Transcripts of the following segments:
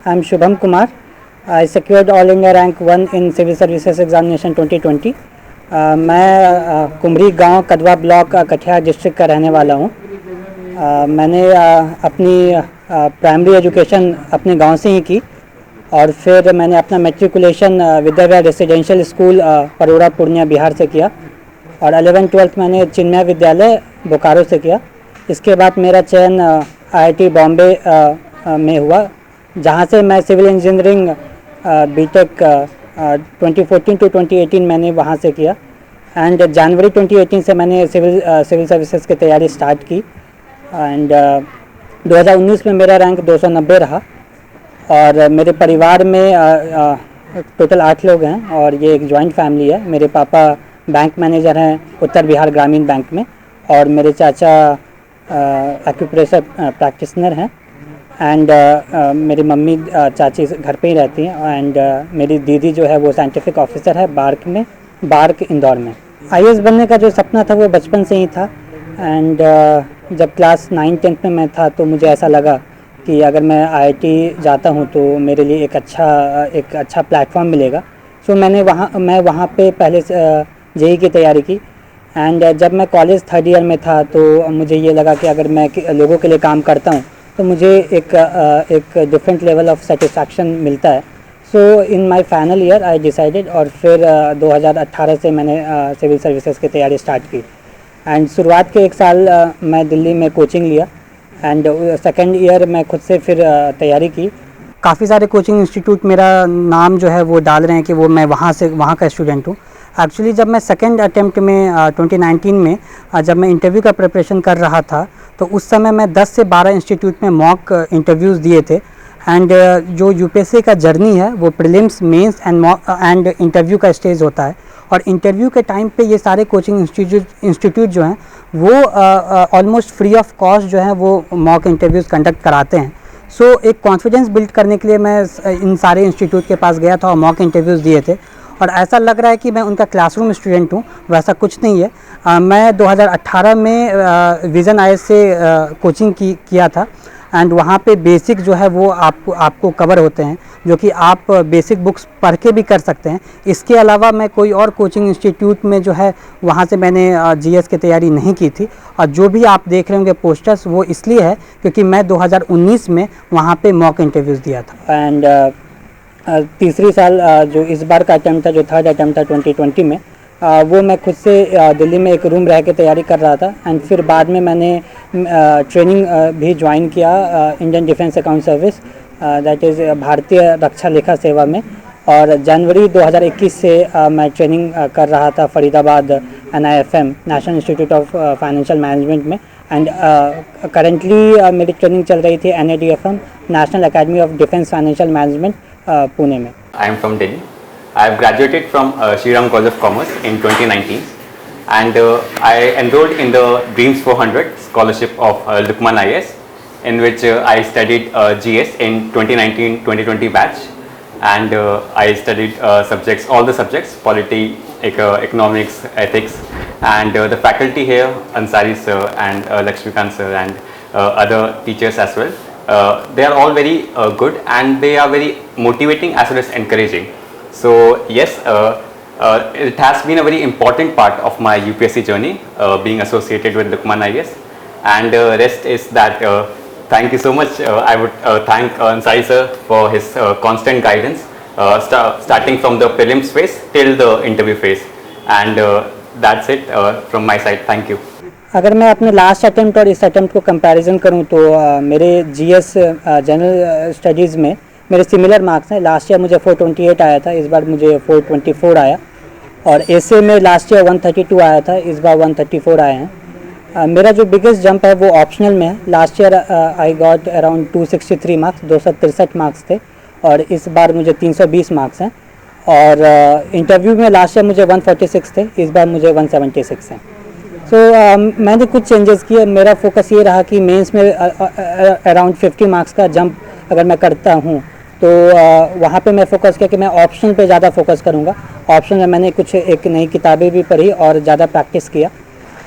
I'm Shubham Kumar. I secured All India Rank 1 in Civil Services Examination 2020. मैं कुमरी गांव Kadwa block Katihar district का रहने वाला हूं। मैंने अपनी प्राइमरी एजुकेशन अपने गांव से ही की और फिर मैंने अपना matriculation Vidyavihar residential school Parora Purnia Bihar से किया और 11th-12th मैंने चिन्मय विद्यालय बोकारो से किया। इसके बाद मेरा चयन IIT बॉम्बे में हुआ, जहां से मैं सिविल इंजीनियरिंग बीटेक 2014 to 2018 मैंने वहां से किया एंड जनवरी 2018 से मैंने सिविल सर्विसेज की तैयारी स्टार्ट की एंड 2019 में मेरा रैंक 290 रहा और मेरे परिवार में टोटल 8 लोग हैं और ये एक जॉइंट फैमिली है। मेरे पापा बैंक मैनेजर हैं उत्तर बिहार ग्रामीण बैंक में और मेरे चाचा एक्यूप्रेशर प्रैक्टिशनर हैं एंड मेरी मम्मी चाची घर पे ही रहती हैं एंड मेरी दीदी जो है वो साइंटिफिक ऑफिसर है बार्क इंदौर में। IAS बनने का जो सपना था वो बचपन से ही था एंड जब क्लास 9-10 में मैं था तो मुझे ऐसा लगा कि अगर मैं IIT जाता हूँ तो मेरे लिए एक अच्छा प्लेटफॉर्म मिलेगा। सो मैं वहाँ पे पहले JEE की तैयारी की एंड जब मैं कॉलेज 3rd ईयर में था तो मुझे ये लगा कि अगर मैं लोगों के लिए काम करता हूँ तो मुझे एक डिफरेंट लेवल ऑफ सेटिस्फैक्शन मिलता है। So in my final year I decided और फिर 2018 से मैंने सिविल सर्विसेज की तैयारी स्टार्ट की एंड शुरुआत के 1 साल मैं दिल्ली में कोचिंग लिया एंड 2nd ईयर मैं खुद से फिर तैयारी की। काफ़ी सारे कोचिंग इंस्टीट्यूट मेरा नाम जो है वो डाल रहे हैं कि वो मैं वहाँ का स्टूडेंट हूँ। एक्चुअली जब मैं 2nd अटेम्प्ट में 2019 में जब मैं इंटरव्यू का प्रिपरेशन कर रहा था तो उस समय मैं 10 से 12 इंस्टीट्यूट में मॉक इंटरव्यूज़ दिए थे एंड जो UPSC का जर्नी है वो प्रीलिम्स मेंस एंड इंटरव्यू का स्टेज होता है और इंटरव्यू के टाइम पे ये सारे कोचिंग इंस्टीट्यूट जो हैं वो ऑलमोस्ट फ्री ऑफ कॉस्ट जो है वो मॉक इंटरव्यूज़ कंडक्ट कराते हैं। सो एक कॉन्फिडेंस बिल्ड करने के लिए मैं इन सारे इंस्टीट्यूट के पास गया था और मॉक इंटरव्यूज़ दिए थे और ऐसा लग रहा है कि मैं उनका क्लासरूम स्टूडेंट हूँ, वैसा कुछ नहीं है। मैं 2018 में विज़न IAS से कोचिंग किया था एंड वहाँ पे बेसिक जो है वो आपको कवर होते हैं जो कि आप बेसिक बुक्स पढ़ के भी कर सकते हैं। इसके अलावा मैं कोई और कोचिंग इंस्टीट्यूट में जो है वहाँ से मैंने GS की तैयारी नहीं की थी और जो भी आप देख रहे होंगे पोस्टर्स वो इसलिए है क्योंकि मैं 2019 में वहाँ पे मॉक इंटरव्यूज़ दिया था एंड तीसरी साल जो इस बार का अटैम्प्ट था जो 3rd अटैम्प्ट था 2020 में वो मैं खुद से दिल्ली में एक रूम रह के तैयारी कर रहा था एंड फिर बाद में मैंने ट्रेनिंग भी ज्वाइन किया Indian defence account service that is भारतीय रक्षा लेखा सेवा में और जनवरी 2021 से मैं ट्रेनिंग कर रहा था Faridabad NIFM national institute of financial management में एंड करेंटली मेरी ट्रेनिंग चल रही थी NADFM national academy of defence financial management Pune में। I am from Delhi. I have graduated from Shri Ram College of Commerce in 2019 and I enrolled in the Dreams 400 scholarship of Lukman IAS in which I studied GS in 2019-2020 batch and I studied all the subjects, polity, economics, ethics and the faculty here, Ansari sir and Lakshmikant sir and other teachers as well. They are all very good and they are very motivating as well as encouraging. So yes, it has been a very important part of my UPSC journey being associated with Lukman IAS and rest is that thank you so much. I would thank Ansari sir for his constant guidance starting from the prelims phase till the interview phase and that's it from my side. Thank you. अगर मैं अपने last attempt और इस attempt को comparison करूं तो मेरे GS general studies में मेरे सिमिलर मार्क्स हैं। लास्ट ईयर मुझे 428 आया था, इस बार मुझे 424 आया और ऐसे में लास्ट ईयर 132 आया था, इस बार 134 आए हैं। मेरा जो बिगेस्ट जंप है वो ऑप्शनल में है। Last year I got around 263 marks, 263 marks थे और इस बार मुझे 320 मार्क्स हैं और इंटरव्यू में लास्ट ईयर मुझे 146 थे, इस बार मुझे 176 हैं। सो मैंने कुछ चेंजेस किए। मेरा फोकस ये रहा कि मेंस में अराउंड 50 मार्क्स का जंप अगर मैं करता हूँ तो वहाँ पे मैं फ़ोकस किया कि मैं ऑप्शन पे ज़्यादा फोकस करूँगा। ऑप्शन में मैंने कुछ एक नई किताबें भी पढ़ी और ज़्यादा प्रैक्टिस किया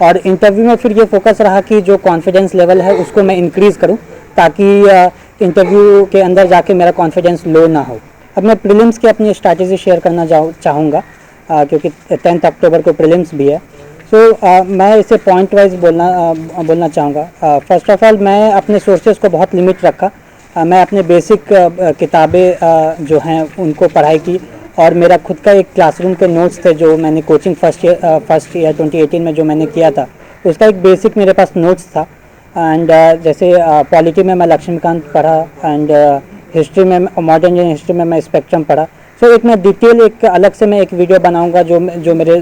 और इंटरव्यू में फिर ये फोकस रहा कि जो कॉन्फिडेंस लेवल है उसको मैं इंक्रीज़ करूँ ताकि इंटरव्यू के अंदर जाके मेरा कॉन्फिडेंस लो ना हो। अब मैं प्रीलिम्स की अपनी स्ट्रैटेजी शेयर करना चाहूँगा क्योंकि 10 अक्टूबर को प्रीलिम्स भी है। सो मैं इसे पॉइंट वाइज बोलना चाहूँगा। फर्स्ट ऑफ ऑल मैं अपने सोर्सेज को बहुत लिमिट रखा। मैं अपने बेसिक किताबें जो हैं उनको पढ़ाई की, और मेरा खुद का एक क्लासरूम के नोट्स थे जो मैंने कोचिंग फर्स्ट ईयर 2018 में जो मैंने किया था, उसका एक बेसिक मेरे पास नोट्स था। एंड जैसे पॉलिटी में मैं लक्ष्मीकांत पढ़ा, एंड हिस्ट्री में मॉडर्न इंडियन हिस्ट्री में मैं स्पेक्ट्रम पढ़ा। सो एक मैं डिटेल एक अलग से मैं एक वीडियो बनाऊंगा जो मेरे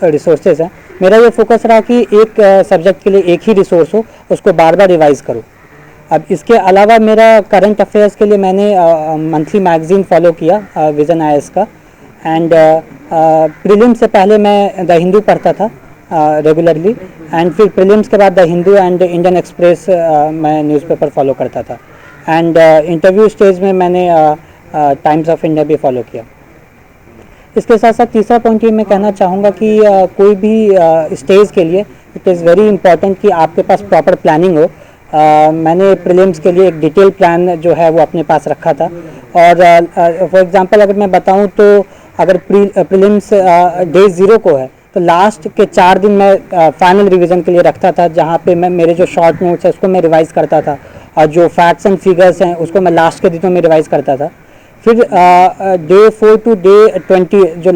रिसोर्सेज हैं। मेरा ये फोकस रहा कि एक सब्जेक्ट के लिए एक ही रिसोर्स हो, उसको बार बार रिवाइज़ करूँ। अब इसके अलावा मेरा करंट अफेयर्स के लिए मैंने मंथली मैगज़ीन फॉलो किया, विज़न आईएएस का। एंड प्रीलिम्स से पहले मैं द हिंदू पढ़ता था रेगुलरली, एंड फिर प्रीलिम्स के बाद the Hindu and Indian express मैं न्यूज़पेपर फॉलो करता था। एंड इंटरव्यू स्टेज में मैंने टाइम्स ऑफ इंडिया भी फॉलो किया। इसके साथ साथ तीसरा पॉइंट ये मैं कहना चाहूँगा कि कोई भी स्टेज के लिए इट इज़ वेरी इंपॉर्टेंट कि आपके पास प्रॉपर प्लानिंग हो। मैंने प्रीलिम्स के लिए एक डिटेल प्लान जो है वो अपने पास रखा था। और फॉर एग्जांपल अगर मैं बताऊं तो अगर प्रीलिम्स डे 0 को है तो लास्ट के 4 दिन मैं फाइनल रिवीजन के लिए रखता था, जहां पे मैं मेरे जो शॉर्ट नोट्स है उसको मैं रिवाइज़ करता था, और जो फैक्ट्स एंड फिगर्स हैं उसको मैं लास्ट के दिनों में रिवाइज़ करता था। फिर डे 4 टू डे 20 जो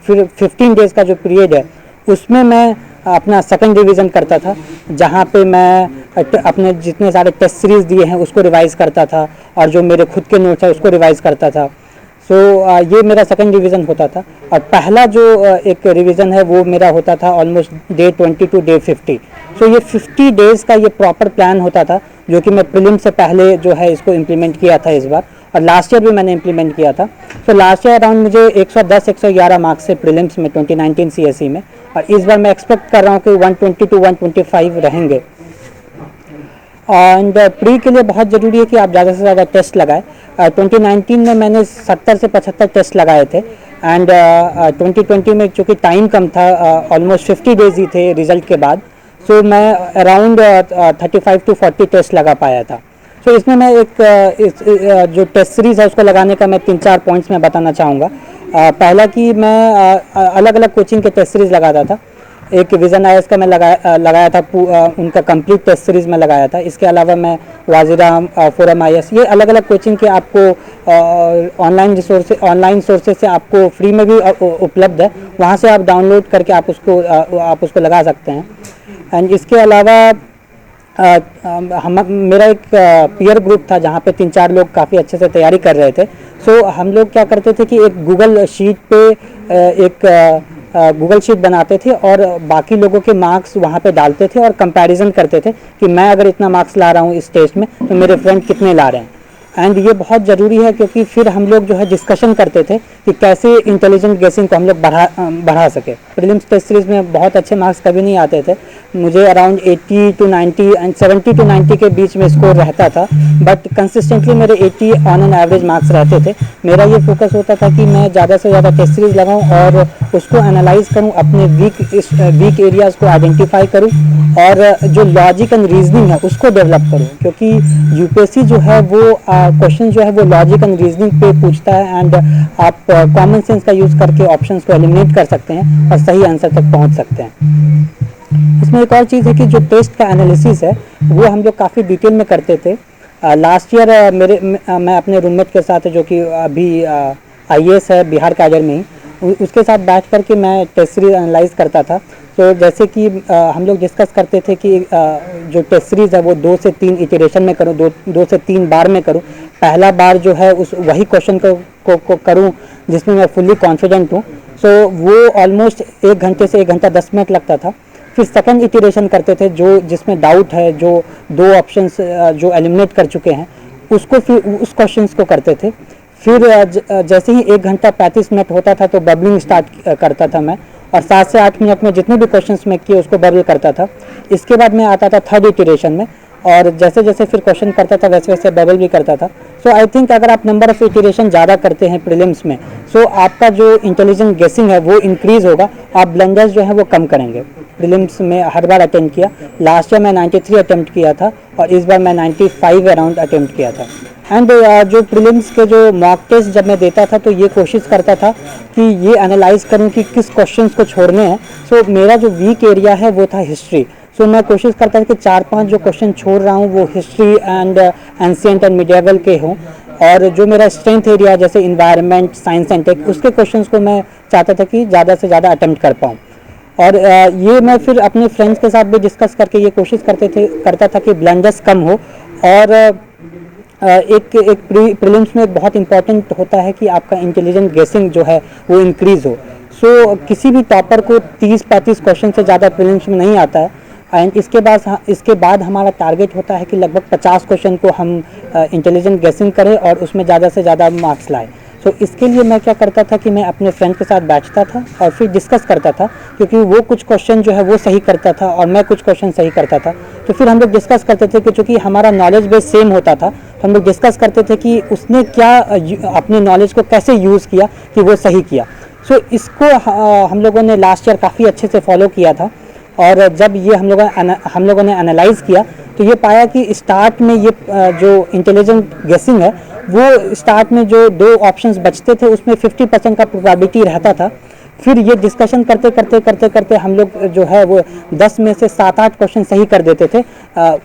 फिर 15 डेज़ का जो पीरियड है उसमें मैं अपना सेकंड रिवीजन करता था, जहाँ पे मैं अपने जितने सारे टेस्ट सीरीज़ दिए हैं उसको रिवाइज़ करता था, और जो मेरे खुद के नोट्स है उसको रिवाइज़ करता था। सो ये मेरा सेकंड रिवीजन होता था। और पहला जो एक रिवीजन है वो मेरा होता था ऑलमोस्ट डे 20 टू डे 50। सो ये 50 डेज़ का ये प्रॉपर प्लान होता था, जो कि मैं प्रीलिम से पहले जो है इसको इम्प्लीमेंट किया था इस बार, और लास्ट ईयर भी मैंने इम्प्लीमेंट किया था। सो लास्ट ईयर अराउंड मुझे 110-111 मार्क्स से प्रीलिम्स में 2019 सीएसई में, और इस बार मैं एक्सपेक्ट कर रहा हूँ कि 120 टू 125 रहेंगे। एंड प्री के लिए बहुत ज़रूरी है कि आप ज़्यादा से ज़्यादा टेस्ट लगाएं। 2019 में मैंने 70 से 75 टेस्ट लगाए थे, एंड 2020 में चूँकि टाइम कम था, ऑलमोस्ट 50 डेज ही थे रिजल्ट के बाद, सो मैं अराउंड 35 टू 40 टेस्ट लगा पाया था। सो इसमें मैं जो टेस्ट सीरीज़ है उसको लगाने का मैं 3-4 पॉइंट्स में बताना चाहूँगा। पहला कि मैं अलग अलग कोचिंग के टेस्ट सीरीज़ लगाता था। एक विज़न आईएएस का मैं लगाया था, उनका कंप्लीट टेस्ट सीरीज़ में लगाया था। इसके अलावा मैं वाजिराम, फोरम आईएएस, ये अलग अलग कोचिंग के आपको ऑनलाइन सोर्सेज से आपको फ्री में भी उपलब्ध है, वहाँ से आप डाउनलोड करके आप उसको लगा सकते हैं। एंड इसके अलावा मेरा एक पीयर ग्रुप था जहाँ पे 3-4 लोग काफ़ी अच्छे से तैयारी कर रहे थे। सो हम लोग क्या करते थे कि एक गूगल शीट पे एक गूगल शीट बनाते थे और बाकी लोगों के मार्क्स वहाँ पे डालते थे और कंपैरिजन करते थे कि मैं अगर इतना मार्क्स ला रहा हूँ इस टेस्ट में तो मेरे फ्रेंड कितने ला रहे हैं। एंड ये बहुत ज़रूरी है क्योंकि फिर हम लोग जो है डिस्कशन करते थे कि कैसे इंटेलिजेंट गेसिंग को हम लोग बढ़ा सके। प्रीलिम्स टेस्ट सीरीज़ में बहुत अच्छे मार्क्स कभी नहीं आते थे, मुझे अराउंड 80 टू 90 एंड 70 टू 90 के बीच में स्कोर रहता था, बट कंसिस्टेंटली मेरे 80 ऑन एन एवरेज मार्क्स रहते थे। मेरा ये फोकस होता था कि मैं ज़्यादा से ज़्यादा टेस्ट सीरीज़ लगाऊँ और उसको एनालाइज करूँ, अपने वीक एरियाज़ को आइडेंटिफाई करूँ और जो लॉजिक एंड रीजनिंग है उसको डेवलप करूँ, क्योंकि यूपीएससी जो है वो क्वेश्चन जो है वो लॉजिक एंड रीजनिंग पे पूछता है, एंड आप कॉमन सेंस का यूज़ करके ऑप्शंस को एलिमिनेट कर सकते हैं और सही आंसर तक पहुंच सकते हैं। इसमें एक और चीज़ है कि जो टेस्ट का एनालिसिस है वो हम लोग काफ़ी डिटेल में करते थे। लास्ट ईयर मैं अपने रूममेट के साथ, जो कि अभी आईएएस है बिहार कैडर में ही, उसके साथ बैठ करके मैं टेस्ट सीरीज एनालाइज करता था। तो जैसे कि हम लोग डिस्कस करते थे कि जो टेस्ट सीरीज़ है वो 2 से 3 इटरेशन में करूँ, 2 से 3 बार में करूँ। पहला बार जो है वही क्वेश्चन को करूँ जिसमें मैं फुल्ली कॉन्फिडेंट हूँ। सो वो ऑलमोस्ट 1 घंटे से 1 घंटा 10 मिनट लगता था। फिर सेकंड इटरेशन करते थे जिसमें डाउट है, जो 2 ऑप्शंस जो एलिमिनेट कर चुके हैं उसको फिर उस क्वेश्चंस को करते थे। फिर जैसे ही 1 घंटा 35 मिनट होता था तो बबलिंग स्टार्ट करता था मैं, और 7 से 8 मिनट में जितने भी क्वेश्चंस मैं किए उसको बबल करता था। इसके बाद मैं आता था थर्ड इटरेशन में, और जैसे जैसे फिर क्वेश्चन करता था वैसे वैसे बबल भी करता था। सो आई थिंक अगर आप नंबर ऑफ इटरेशन ज़्यादा करते हैं प्रीलिम्स में, सो आपका जो इंटेलिजेंट गेसिंग है वो इंक्रीज़ होगा, आप ब्लंडर्स जो है वो कम करेंगे। प्रीलिम्स में हर बार अटेम्प्ट किया, लास्ट ईयर मैं 93 अटेम्प्ट किया था और इस बार मैं 95 अराउंड अटेम्प्ट किया था। एंड जो प्रीलिम्स के जो मॉक टेस्ट जब मैं देता था तो ये कोशिश करता था कि ये एनालाइज करूं कि किस क्वेश्चंस को छोड़ने हैं। सो मेरा जो वीक एरिया है वो था हिस्ट्री। सो मैं कोशिश करता था कि 4-5 जो क्वेश्चन छोड़ रहा हूँ वो history and ancient and medieval के हों, और जो मेरा स्ट्रेंथ एरिया जैसे इन्वायरमेंट, साइंस एंड टेक, उसके क्वेश्चंस को मैं चाहता था कि ज़्यादा से ज़्यादा अटेम्प्ट कर पाऊँ। और ये मैं फिर अपने फ्रेंड्स के साथ भी डिस्कस करके ये कोशिश करता था कि ब्लंडर्स कम हो। और एक प्रीलिम्स में एक बहुत इंपॉर्टेंट होता है कि आपका इंटेलिजेंट गेसिंग जो है वो इंक्रीज़ हो। सो किसी भी टॉपर को 30-35 क्वेश्चन से ज़्यादा प्रीलिम्स में नहीं आता है। एंड इसके बाद हमारा टारगेट होता है कि लगभग 50 क्वेश्चन को हम इंटेलिजेंट गेसिंग करें और उसमें ज़्यादा से ज़्यादा मार्क्स लाएं। सो इसके लिए मैं क्या करता था कि मैं अपने फ्रेंड के साथ बैठता था और फिर डिस्कस करता था, क्योंकि वो कुछ क्वेश्चन जो है वो सही करता था और मैं कुछ क्वेश्चन सही करता था। तो फिर हम लोग डिस्कस करते थे कि चूँकि हमारा नॉलेज बेस सेम होता था, हम लोग डिस्कस करते थे कि उसने क्या अपने नॉलेज को कैसे यूज़ किया कि वो सही किया। सो इसको हम लोगों ने लास्ट ईयर काफ़ी अच्छे से फॉलो किया था। और जब ये हम लोगों ने एनालाइज किया तो ये पाया कि स्टार्ट में ये जो इंटेलिजेंट गेसिंग है वो स्टार्ट में जो 2 ऑप्शंस बचते थे उसमें 50% का प्रोबेबिलिटी रहता था। फिर ये डिस्कशन करते हम लोग जो है वो 10 में से 7-8 क्वेश्चन सही कर देते थे,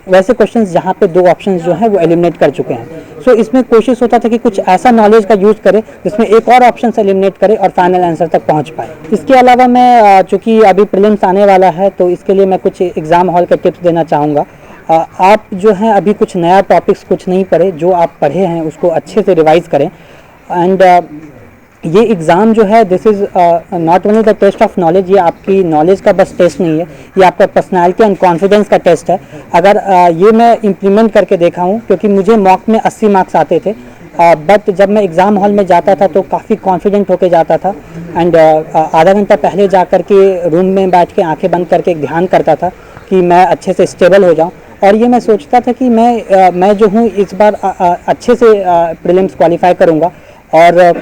वैसे क्वेश्चंस जहाँ पे 2 ऑप्शंस जो है वो एलिमिनेट कर चुके हैं। सो इसमें कोशिश होता था कि कुछ ऐसा नॉलेज का यूज़ करें जिसमें एक और ऑप्शन से एलिमिनेट करे और फाइनल आंसर तक पहुँच पाए। इसके अलावा मैं चूँकि अभी प्रीलिम्स आने वाला है तो इसके लिए मैं कुछ एग्ज़ाम हॉल के टिप्स देना चाहूँगा। आप जो है अभी कुछ नया टॉपिक्स कुछ नहीं पढ़े, जो आप पढ़े हैं उसको अच्छे से रिवाइज करें। एंड ये एग्ज़ाम जो है this is not only the test of knowledge, ये आपकी नॉलेज का बस टेस्ट नहीं है, ये आपका पर्सनालिटी एंड कॉन्फिडेंस का टेस्ट है। अगर ये मैं इम्प्लीमेंट करके देखा हूँ, क्योंकि मुझे मॉक में 80 मार्क्स आते थे, बट जब मैं एग्ज़ाम हॉल में जाता था तो काफ़ी कॉन्फिडेंट होके जाता था। एंड आधा घंटा पहले जा कर के रूम में बैठ के आंखें बंद करके ध्यान करता था कि मैं अच्छे से स्टेबल हो जाऊँ। और ये मैं सोचता था कि मैं जो हूँ इस बार अच्छे से प्रीलिम्स क्वालिफाई करूँगा। और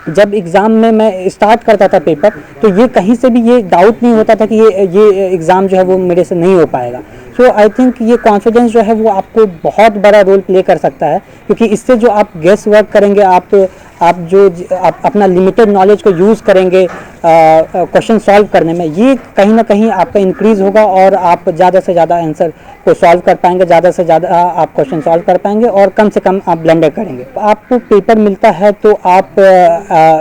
जब एग्ज़ाम में मैं स्टार्ट करता था पेपर तो ये कहीं से भी ये डाउट नहीं होता था कि ये एग्ज़ाम जो है वो मेरे से नहीं हो पाएगा। सो आई थिंक ये कॉन्फिडेंस जो है वो आपको बहुत बड़ा रोल प्ले कर सकता है, क्योंकि इससे जो आप गेस वर्क करेंगे, आप अपना लिमिटेड नॉलेज को यूज़ करेंगे क्वेश्चन सॉल्व करने में, ये कहीं ना कहीं आपका इंक्रीज़ होगा और आप ज़्यादा से ज़्यादा आंसर को सॉल्व कर पाएंगे, ज़्यादा से ज़्यादा आप क्वेश्चन सॉल्व कर पाएंगे और कम से कम आप ब्लंडर करेंगे। आपको पेपर मिलता है तो आप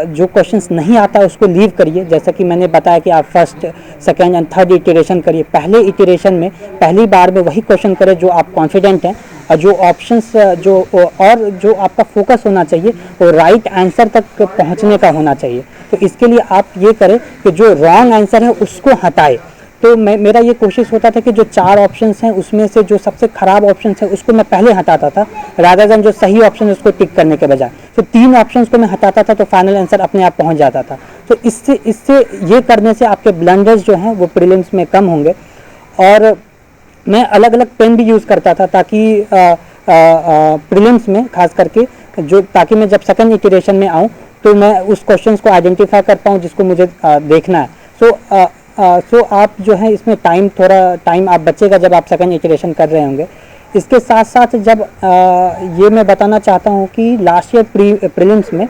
जो क्वेश्चंस नहीं आता उसको लीव करिए। जैसा कि मैंने बताया कि आप first, second and third iteration करिए। पहले इटरेशन में पहली बार में वही क्वेश्चन करें जो आप कॉन्फिडेंट हैं, और जो ऑप्शंस जो आपका फोकस होना चाहिए वो राइट आंसर तक पहुंचने का होना चाहिए। तो इसके लिए आप ये करें कि जो रॉन्ग आंसर है उसको हटाएं। तो मेरा ये कोशिश होता था कि जो 4 ऑप्शंस हैं उसमें से जो सबसे ख़राब ऑप्शंस है उसको मैं पहले हटाता था, रादर देन जो सही ऑप्शन है उसको टिक करने के बजाय। तो 3 ऑप्शंस को मैं हटाता था तो फाइनल आंसर अपने आप पहुंच जाता था। तो इससे ये करने से आपके ब्लंडर्स जो हैं वो प्रीलिम्स में कम होंगे। और मैं अलग अलग पेन भी यूज़ करता था ताकि प्रीलिम्स में खास करके ताकि मैं जब सेकंड इटरेशन में आऊँ तो मैं उस क्वेश्चंस को आइडेंटिफाई कर पाऊँ जिसको मुझे देखना है। सो आप जो है इसमें थोड़ा टाइम आप बचेगा जब आप सेकंड इटरेशन कर रहे होंगे। इसके साथ साथ जब ये मैं बताना चाहता हूँ कि लास्ट ईयर प्रीलिम्स में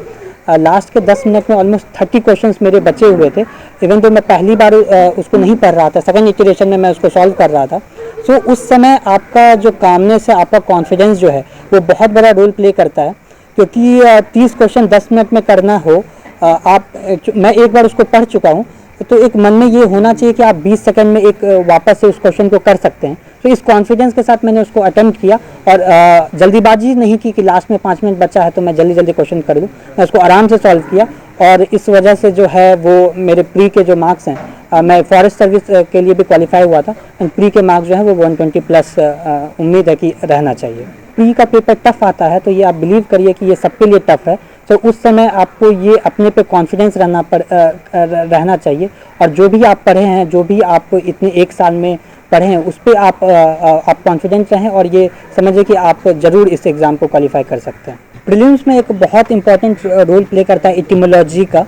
लास्ट के 10 मिनट में ऑलमोस्ट 30 क्वेश्चंस मेरे बचे हुए थे। इवन तो मैं पहली बार उसको नहीं पढ़ रहा था, सेकंड इटरेशन में मैं उसको सॉल्व कर रहा था। सो उस समय आपका जो कामनेस है, आपका कॉन्फिडेंस जो है वो बहुत बड़ा रोल प्ले करता है, क्योंकि 30 क्वेश्चन 10 मिनट में करना हो, मैं एक बार उसको पढ़ चुका हूँ तो एक मन में ये होना चाहिए कि आप 20 सेकंड में एक वापस से उस क्वेश्चन को कर सकते हैं। तो इस कॉन्फिडेंस के साथ मैंने उसको अटेम्प्ट किया और जल्दीबाजी नहीं की कि लास्ट में 5 मिनट बचा है तो मैं जल्दी जल्दी क्वेश्चन कर दूं। मैं उसको आराम से सॉल्व किया और इस वजह से जो है वो मेरे प्री के जो मार्क्स हैं, मैं फॉरेस्ट सर्विस के लिए भी क्वालिफाई हुआ था, प्री के मार्क्स जो है वो 120 प्लस उम्मीद है कि रहना चाहिए। प्री का पेपर टफ आता है तो ये आप बिलीव करिए कि ये सबके लिए टफ है। तो उस समय आपको ये अपने पे कॉन्फिडेंस रहना चाहिए और जो भी आप पढ़े हैं, जो भी आप इतने 1 साल में पढ़े हैं उस पर आप कॉन्फिडेंट रहें और ये समझिए कि आप ज़रूर इस एग्ज़ाम को क्वालिफाई कर सकते हैं। प्रीलिम्स में एक बहुत इंपॉर्टेंट रोल प्ले करता है इटिमोलॉजी का।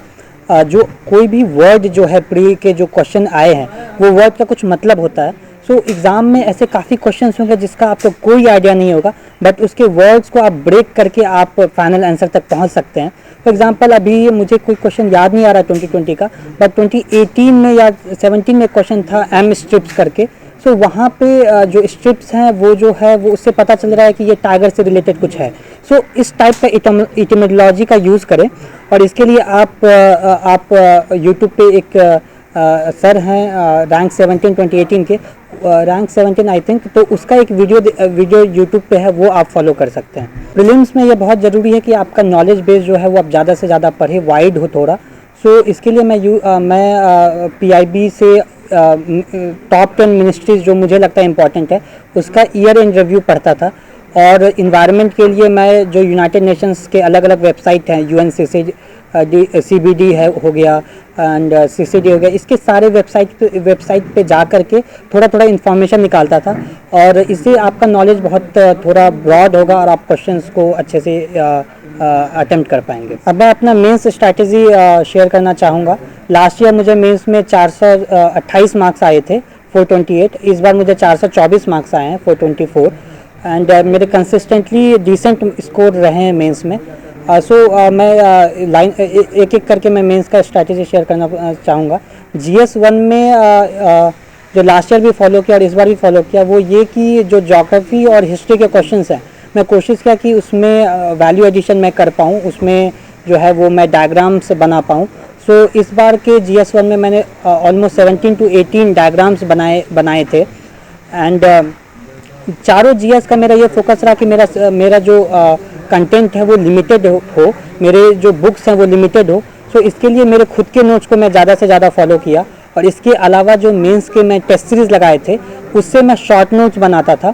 जो कोई भी वर्ड जो है प्री के जो क्वेश्चन आए हैं वो वर्ड का कुछ मतलब होता है। सो एग्ज़ाम में ऐसे काफ़ी क्वेश्चंस होंगे जिसका आपको कोई आइडिया नहीं होगा, बट उसके वर्ड्स को आप ब्रेक करके आप फाइनल आंसर तक पहुंच सकते हैं। फॉर एग्जांपल अभी मुझे कोई क्वेश्चन याद नहीं आ रहा 2020 का, बट 2018 में या 17 में क्वेश्चन था एम स्ट्रिप्स करके। सो वहाँ पे जो स्ट्रिप्स हैं वो जो है वो उससे पता चल रहा है कि ये टाइगर से रिलेटेड कुछ है। सो इस टाइप का इटिमोलॉजी का यूज़ करें, और इसके लिए आप यूट्यूब पे एक सर हैं रैंक 17 2018 के, रैंक 17 आई थिंक, तो उसका एक वीडियो यूट्यूब पे है, वो आप फॉलो कर सकते हैं। प्रीलिम्स में ये बहुत ज़रूरी है कि आपका नॉलेज बेस जो है वो आप ज़्यादा से ज़्यादा पढ़े, वाइड हो थोड़ा। सो इसके लिए मैं PIB से टॉप 10 मिनिस्ट्रीज़ जो मुझे लगता है इंपॉर्टेंट है उसका ईयर एंड रिव्यू पढ़ता था। और इन्वायरमेंट के लिए मैं जो यूनाइटेड नेशंस के अलग अलग वेबसाइट हैं, CBD है हो गया एंड CCD हो गया, इसके सारे वेबसाइट पे जा करके थोड़ा थोड़ा इन्फॉर्मेशन निकालता था, और इससे आपका नॉलेज बहुत थोड़ा ब्रॉड होगा और आप क्वेश्चंस को अच्छे से अटेम्प्ट कर पाएंगे। अब मैं अपना मेंस स्ट्रैटेजी शेयर करना चाहूँगा। लास्ट ईयर मुझे मेंस में 428 मार्क्स आए थे 428, इस बार मुझे 424 मार्क्स आए हैं 424, एंड मेरे कंसिस्टेंटली डिसेंट स्कोर रहे हैं मेंस में। मैं एक एक करके मैं मेंस का स्ट्रैटेजी शेयर करना चाहूँगा। GS1 में जो लास्ट ईयर भी फॉलो किया और इस बार भी फॉलो किया, वो ये कि जो ज्योग्राफी और हिस्ट्री के क्वेश्चंस हैं, मैं कोशिश किया कि उसमें वैल्यू एडिशन मैं कर पाऊँ, उसमें जो है वो मैं डायग्राम्स बना पाऊँ। सो इस बार के GS1 में मैंने ऑलमोस्ट 17 to 18 डायग्राम्स बनाए थे, एंड चारों GS का मेरा ये फोकस रहा कि मेरा जो कंटेंट है वो लिमिटेड हो, मेरे जो बुक्स हैं वो लिमिटेड हो। सो इसके लिए मेरे खुद के नोट्स को मैं ज़्यादा से ज़्यादा फॉलो किया, और इसके अलावा जो मेंस के मैं टेस्ट सीरीज़ लगाए थे उससे मैं शॉर्ट नोट्स बनाता था,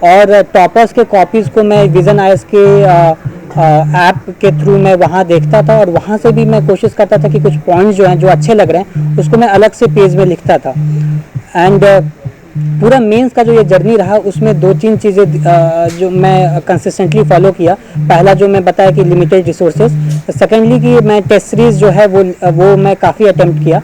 और टॉपर्स के कॉपीज़ को मैं विजन IAS के ऐप के थ्रू मैं वहाँ देखता था, और वहाँ से भी मैं कोशिश करता था कि कुछ पॉइंट्स जो हैं जो अच्छे लग रहे हैं उसको मैं अलग से पेज में लिखता था। एंड पूरा मेंस का जो ये जर्नी रहा उसमें 2-3 चीज़ें जो मैं कंसिस्टेंटली फॉलो किया। पहला जो मैं बताया कि लिमिटेड रिसोर्सेज, सेकेंडली कि मैं टेस्ट सीरीज़ जो है वो मैं काफ़ी अटेम्प्ट किया।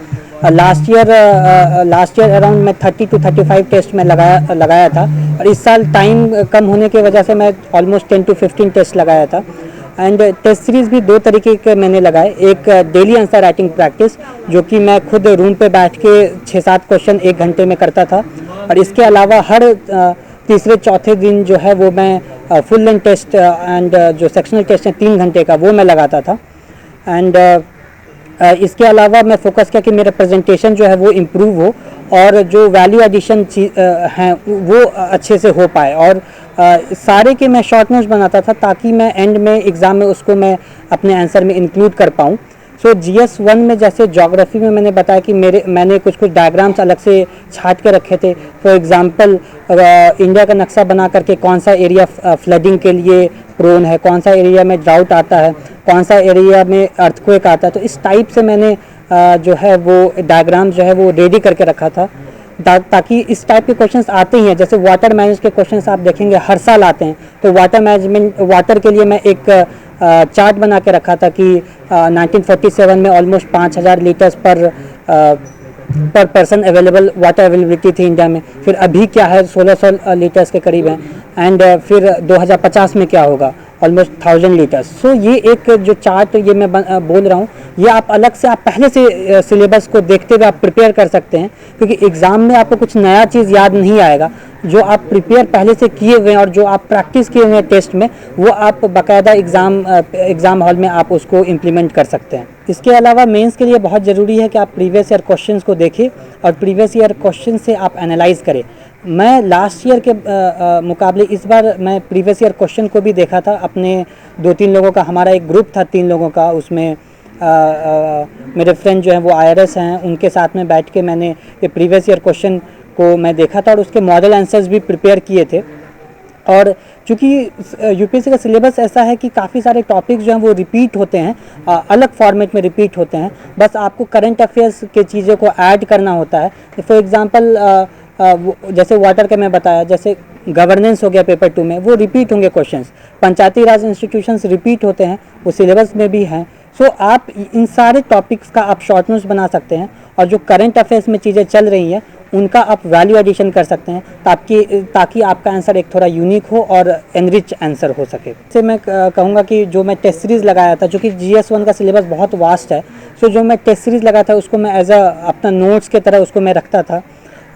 लास्ट ईयर अराउंड मैं 30 to 35 टेस्ट में लगाया था, और इस साल टाइम कम होने की वजह से मैं ऑलमोस्ट 10 to 15 टेस्ट लगाया था। एंड टेस्ट सीरीज़ भी 2 तरीके के मैंने लगाए। एक डेली आंसर राइटिंग प्रैक्टिस, जो कि मैं खुद रूम पे बैठ के 6-7 क्वेश्चन 1 घंटे में करता था, और इसके अलावा हर तीसरे चौथे दिन जो है वो मैं फुल लेंथ टेस्ट एंड जो सेक्शनल टेस्ट है 3 घंटे का, वो मैं लगाता था। एंड इसके अलावा मैं फोकस किया कि मेरा प्रेजेंटेशन जो है वो इम्प्रूव हो, और जो वैल्यू एडिशन हैं वो अच्छे से हो पाए, और सारे के मैं शॉर्ट नोट्स बनाता था ताकि मैं एंड में एग्ज़ाम में उसको मैं अपने आंसर में इंक्लूड कर पाऊँ। सो GS1 में जैसे ज्योग्राफी में मैंने बताया कि मैंने कुछ डायग्राम्स अलग से छाट के रखे थे। फॉर एग्जांपल इंडिया का नक्शा बना करके कौन सा एरिया फ्लडिंग के लिए प्रोन है, कौन सा एरिया में ड्राउट आता है, कौन सा एरिया में अर्थक्वेक आता है। तो इस टाइप से मैंने जो है वो डायग्राम जो है वो रेडी करके रखा था, ताकि इस टाइप के क्वेश्चंस आते ही हैं। जैसे वाटर मैनेज के क्वेश्चंस आप देखेंगे हर साल आते हैं, तो वाटर के लिए मैं एक चार्ट बना के रखा था कि 1947 में ऑलमोस्ट 5000 लीटर्स पर पर्सन अवेलेबल वाटर अवेलेबिलिटी थी इंडिया में, फिर अभी क्या है 1600 लीटर्स के करीब है, एंड फिर 2050 में क्या होगा ऑलमोस्ट 1000 लीटर्स। सो ये एक जो चार्ट ये मैं बोल रहा हूँ, ये आप अलग से आप पहले से सिलेबस को देखते हुए आप प्रिपेयर कर सकते हैं, क्योंकि एग्ज़ाम में आपको कुछ नया चीज़ याद नहीं आएगा। जो आप प्रिपेयर पहले से किए हुए हैं और जो आप प्रैक्टिस किए हुए हैं टेस्ट में, वो आप बाकायदा एग्ज़ाम हॉल में आप उसको इम्प्लीमेंट कर सकते हैं। इसके अलावा मेंस के लिए बहुत ज़रूरी है कि आप प्रीवियस ईयर क्वेश्चंस को देखें और प्रीवियस ईयर क्वेश्चन से आप एनालाइज करें। मैं लास्ट ईयर के मुकाबले इस बार मैं प्रीवियस ईयर क्वेश्चन को भी देखा था। अपने 2-3 लोगों का, हमारा एक ग्रुप था 3 लोगों का, उसमें मेरे फ्रेंड जो हैं वो IRS हैं, उनके साथ में बैठ के मैंने ये प्रीवियस ईयर क्वेश्चन को मैं देखा था और उसके मॉडल आंसर्स भी प्रिपेयर किए थे। और चूँकि UPSC का सिलेबस ऐसा है कि काफ़ी सारे टॉपिक्स जो हैं वो रिपीट होते हैं, अलग फॉर्मेट में रिपीट होते हैं, बस आपको करंट अफेयर्स के चीज़ों को ऐड करना होता है। फॉर एग्ज़ाम्पल जैसे वाटर का मैं बताया, जैसे गवर्नेंस हो गया पेपर 2 में, वो रिपीट होंगे क्वेश्चंस। पंचायती राज इंस्टीट्यूशंस रिपीट होते हैं, वो सिलेबस में भी हैं। सो आप इन सारे टॉपिक्स का आप शॉर्ट नोट्स बना सकते हैं, और जो करंट अफेयर्स में चीज़ें चल रही हैं उनका आप वैल्यू एडिशन कर सकते हैं ताकि आपका आंसर एक थोड़ा यूनिक हो और एनरिच आंसर हो सके। से मैं कहूँगा कि जो मैं टेस्ट सीरीज़ लगाया था, जो कि GS1 का सिलेबस बहुत वास्ट है, सो जो मैं टेस्ट सीरीज़ लगाया था उसको मैं एज अपना नोट्स के तरह उसको मैं रखता था।